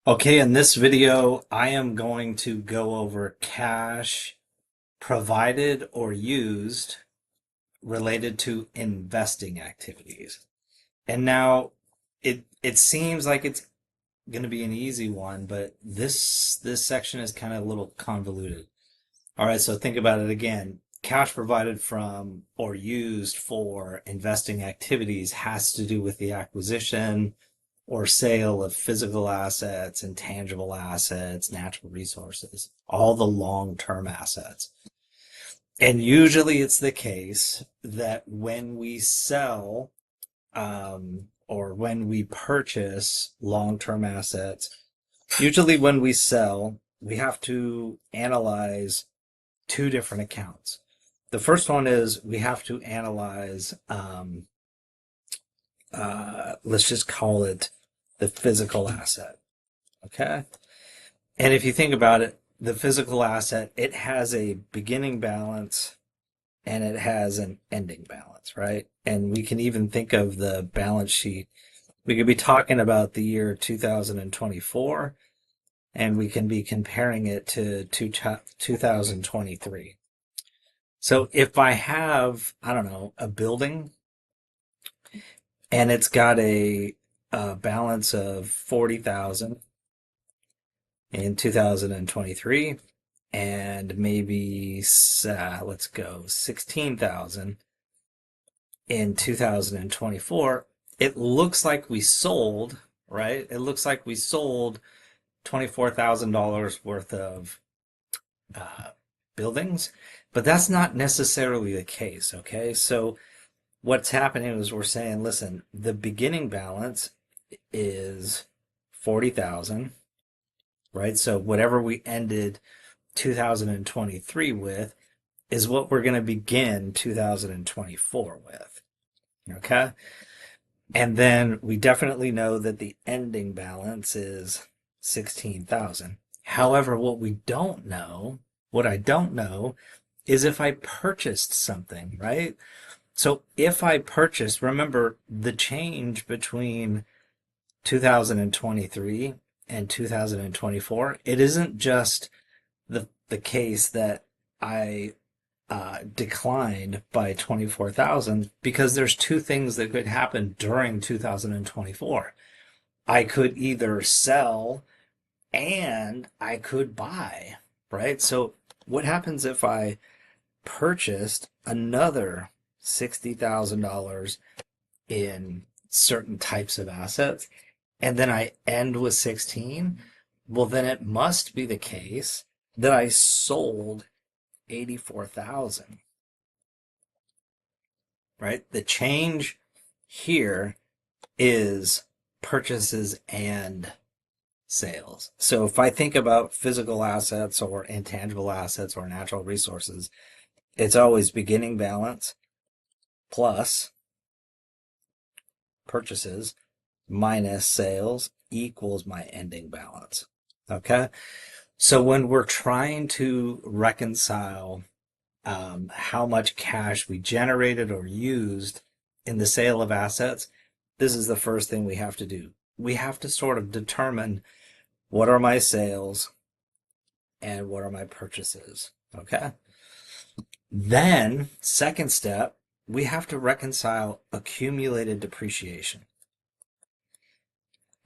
Okay, in this video, I am going to go over cash provided or used related to investing activities. And now it seems like it's going to be an easy one, but this section is kind of a little convoluted. All right, so think about it again. Cash provided from or used for investing activities has to do with the acquisition or sale of physical assets, intangible assets, natural resources, all the long-term assets. And usually it's the case that when we sell or when we purchase long-term assets, usually when we sell, we have to analyze two different accounts. The first one is we have to analyze, let's just call it the physical asset. Okay. And if you think about it, the physical asset, it has a beginning balance and it has an ending balance, right? And we can even think of the balance sheet. We could be talking about the year 2024 and we can be comparing it to 2023. So if I have, I don't know, a building and it's got a balance of 40,000 in 2023 and maybe let's go 16,000 in 2024, it looks like we sold, right? It looks like we sold $24,000 worth of uh, buildings, but that's not necessarily the case, okay? So what's happening is we're saying, listen, the beginning balance is 40,000, right? So whatever we ended 2023 with is what we're going to begin 2024 with. Okay. And then we definitely know that the ending balance is 16,000. However, what I don't know is if I purchased something, right? So if I purchased, remember the change between 2023 and 2024, it isn't just the case that I declined by 24,000 because there's two things that could happen during 2024. I could either sell and I could buy, right? So what happens if I purchased another $60,000 in certain types of assets and then I end with 16? Well, then it must be the case that I sold 84,000, right? The change here is purchases and sales. So if I think about physical assets or intangible assets or natural resources, it's always beginning balance plus purchases minus sales equals my ending balance. Okay. So when we're trying to reconcile how much cash we generated or used in the sale of assets, this is the first thing we have to do. We have to sort of determine what are my sales and what are my purchases. Okay. Then, second step, we have to reconcile accumulated depreciation.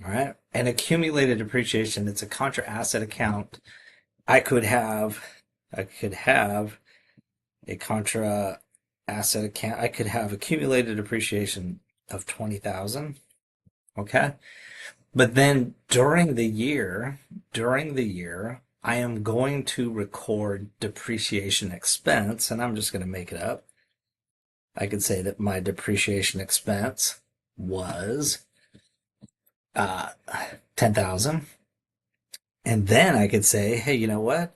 All right. And accumulated depreciation, it's a contra asset account. I could have a contra asset account. I could have accumulated depreciation of 20,000. Okay. But then during the year, I am going to record depreciation expense, and I'm just going to make it up. I could say that my depreciation expense was uh, 10,000. And then I could say, hey, you know what?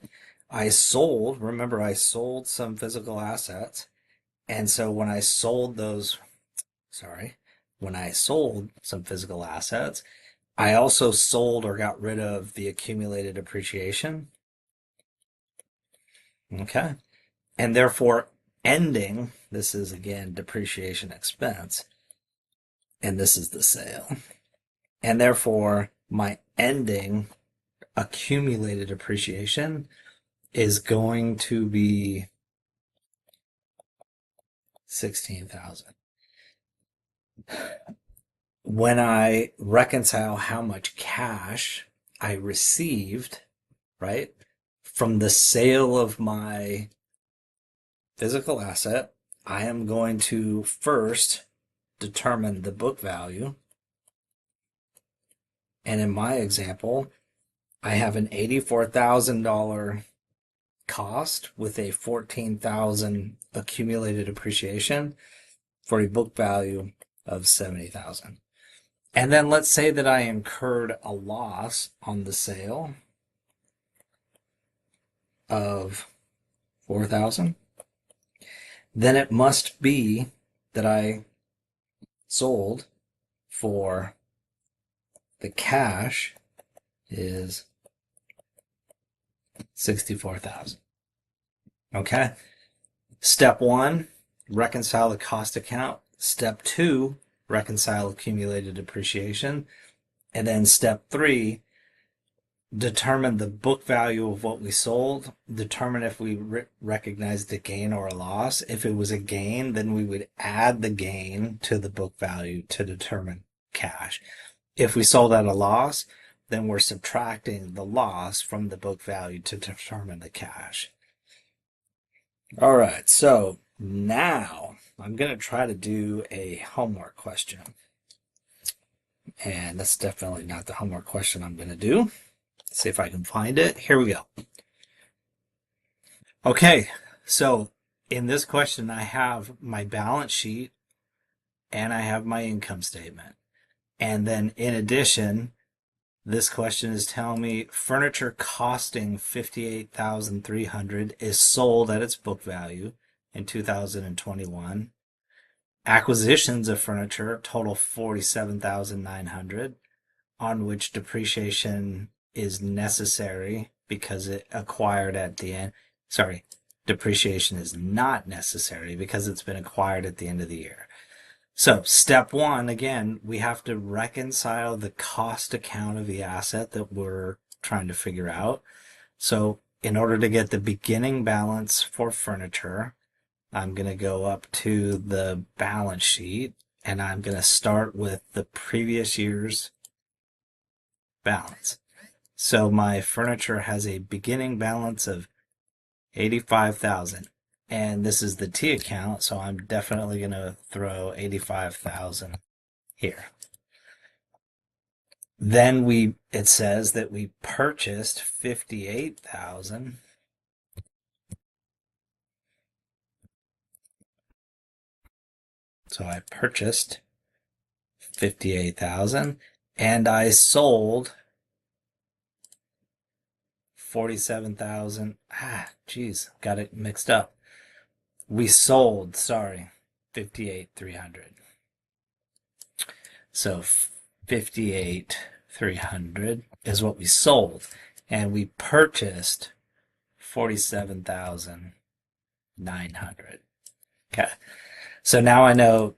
Remember, I sold some physical assets. And so when I sold some physical assets, I also sold or got rid of the accumulated depreciation. Okay. And therefore, this is again depreciation expense, and this is the sale. And therefore, my ending accumulated appreciation is going to be 16,000. When I reconcile how much cash I received, right, from the sale of my physical asset, I am going to first determine the book value. And in my example, I have an $84,000 cost with a 14,000 accumulated appreciation for a book value of 70,000. And then let's say that I incurred a loss on the sale of 4,000. Then it must be that I sold for the cash is 64,000. Okay. Step 1, reconcile the cost account. Step 2, reconcile accumulated depreciation. And then step 3, determine the book value of what we sold, determine if we recognized a gain or a loss. If it was a gain, then we would add the gain to the book value to determine cash. If we sold at a loss, then we're subtracting the loss from the book value to determine the cash. All right, so now I'm going to try to do a homework question. And that's definitely not the homework question I'm going to do. Let's see if I can find it. Here we go. Okay, so in this question, I have my balance sheet and I have my income statement. And then in addition, this question is telling me furniture costing $58,300 is sold at its book value in 2021. Acquisitions of furniture total $47,900, on which depreciation is necessary because it acquired at the end. Sorry, depreciation is not necessary because it's been acquired at the end of the year. So step 1, again, we have to reconcile the cost account of the asset that we're trying to figure out. So in order to get the beginning balance for furniture, I'm going to go up to the balance sheet and I'm going to start with the previous year's balance. So my furniture has a beginning balance of 85,000. And this is the T account, so I'm definitely going to throw 85,000 here. Then it says that we purchased 58,000. So I purchased 58,000 and I sold 47,000. Geez, got it mixed up. We sold, sorry, 58,300. So 58,300 is what we sold, and we purchased 47,900. Okay. So now I know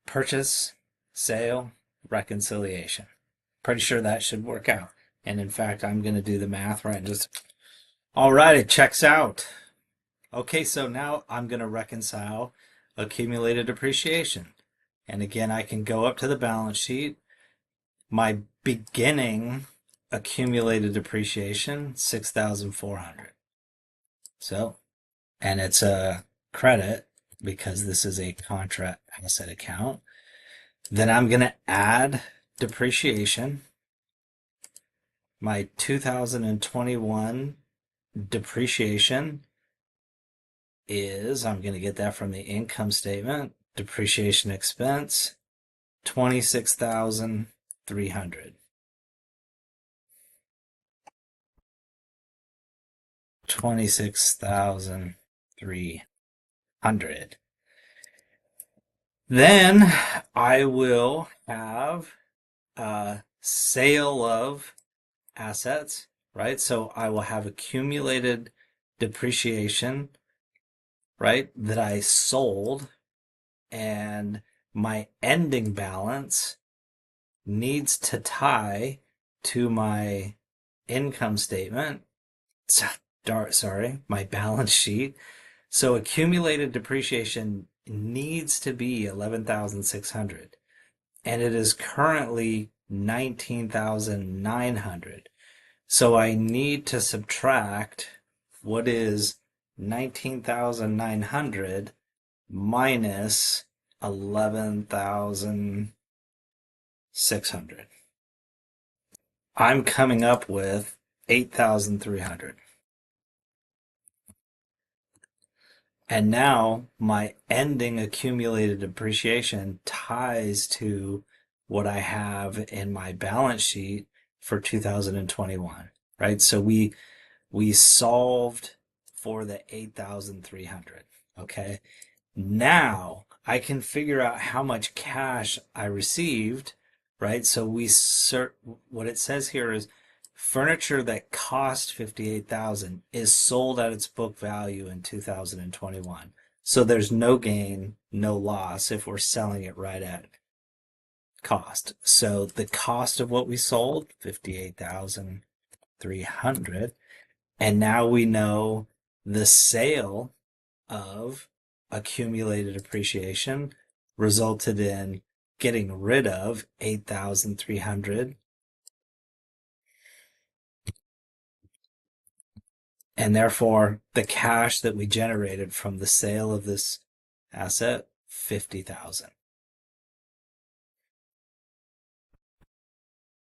purchase, sale, reconciliation. Pretty sure that should work out. And in fact, I'm going to do the math right. All right, it checks out. Okay, so now I'm going to reconcile accumulated depreciation. And again, I can go up to the balance sheet. My beginning accumulated depreciation, 6,400. So, and it's a credit because this is a contra asset account. Then I'm going to add depreciation. My 2021 depreciation is, I'm going to get that from the income statement, depreciation expense, 26,300. 26,300. Then I will have a sale of assets, right? So I will have accumulated depreciation, right, that I sold, and my ending balance needs to tie to my income statement, sorry, my balance sheet. So accumulated depreciation needs to be 11,600 and it is currently 19,900. So I need to subtract what is 19,900 minus 11,600. I'm coming up with 8,300. And now my ending accumulated depreciation ties to what I have in my balance sheet for 2021, right? So we solved for the 8,300, okay? Now I can figure out how much cash I received, right? So what it says here is furniture that cost 58,000 is sold at its book value in 2021. So there's no gain, no loss if we're selling it right at cost. So the cost of what we sold, 58,300, and now we know the sale of accumulated appreciation resulted in getting rid of 8,300, and therefore the cash that we generated from the sale of this asset, 50,000.